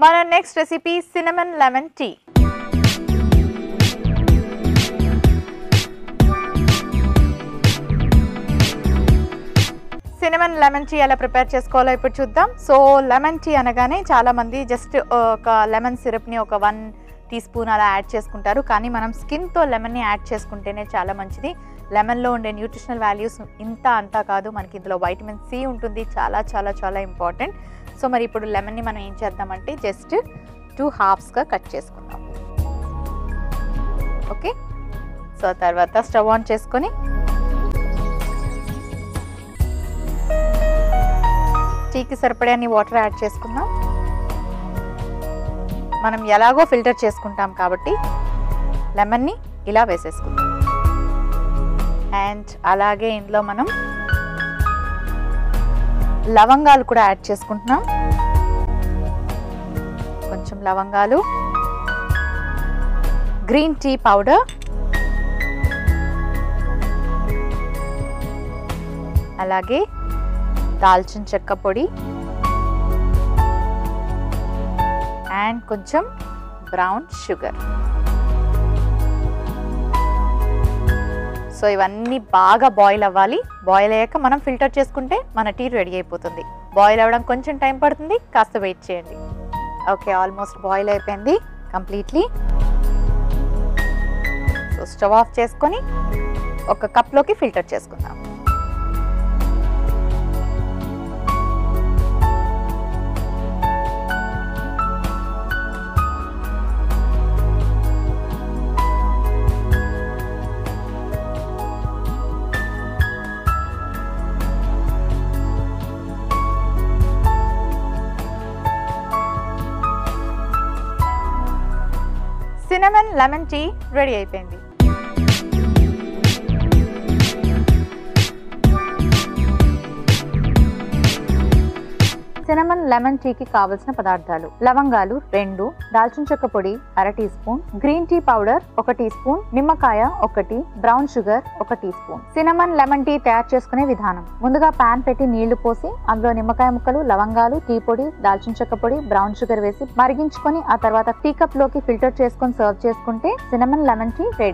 మన next recipe cinnamon lemon tea. Cinnamon lemon tea ఎలా prepare చేసుకోవాలో ఇప్పుడు చూద్దాం. సో లెమన్ టీ అనగానే చాలామంది జస్ట్ ఒక లెమన్ సిరప్ని ఒక 1 టీ స్పూన్ అలా యాడ్ చేసుకుంటారు. కానీ మనం స్కిన్తో లెమన్ని యాడ్ చేసుకుంటేనే చాలా మంచిది. లెమన్లో ఉండే న్యూట్రిషనల్ వాల్యూస్ ఇంత అంతా కాదు, మనకి ఇందులో వైటమిన్ సి ఉంటుంది, చాలా చాలా చాలా ఇంపార్టెంట్. సో మరి ఇప్పుడు లెమన్ని మనం ఏం చేద్దామంటే జస్ట్ 2 హాఫ్స్గా కట్ చేసుకుందాం. ఓకే, సో తర్వాత స్టవ్ ఆన్ చేసుకొని టీకి సరిపడే వాటర్ యాడ్ చేసుకుందాం. మనం ఎలాగో ఫిల్టర్ చేసుకుంటాం కాబట్టి లెమన్ని ఇలా వేసేసుకుందాం. అండ్ అలాగే ఇందులో మనం లవంగాలు కూడా యాడ్ చేసుకుంటున్నాం. కొంచెం లవంగాలు, గ్రీన్ టీ పౌడర్, అలాగే దాల్చిన చెక్క పొడి అండ్ కొంచెం బ్రౌన్ షుగర్. సో ఇవన్నీ బాగా బాయిల్ అవ్వాలి. బాయిల్ అయ్యాక మనం ఫిల్టర్ చేసుకుంటే మన టీ రెడీ అయిపోతుంది. బాయిల్ అవ్వడం కొంచెం టైం పడుతుంది, కాస్త వెయిట్ చేయండి. ఓకే, ఆల్మోస్ట్ బాయిల్ అయిపోయింది కంప్లీట్లీ. సో స్టవ్ ఆఫ్ చేసుకొని ఒక కప్లోకి ఫిల్టర్ చేసుకుందాం. సినమన్ లెమన్ టీ రెడీ అయిపోయింది. సినమన్ లెమన్ టీకి కావలసిన పదార్థాలు: లవంగాలు 2, దాల్చిన చెక్క పొడి 1/2 teaspoon, green tea powder 1 teaspoon, నిమ్మకాయ 1, brown sugar 1 teaspoon. Cinnamon lemon tea తయారు చేసుకునే విధానం: ముందుగా పాన్ పెట్టి నీళ్లు పోసి అందులో నిమ్మకాయ ముక్కలు, లవంగాలు, టీ పొడి, దాల్చిన చెక్క పొడి, బ్రౌన్ షుగర్ వేసి మరిగించుకొని ఆ తర్వాత టీ కప్ లోకి ఫిల్టర్ చేసుకొని సర్వ్ చేసుకుంటే సినమన్ లెమన్ టీ రెడీ.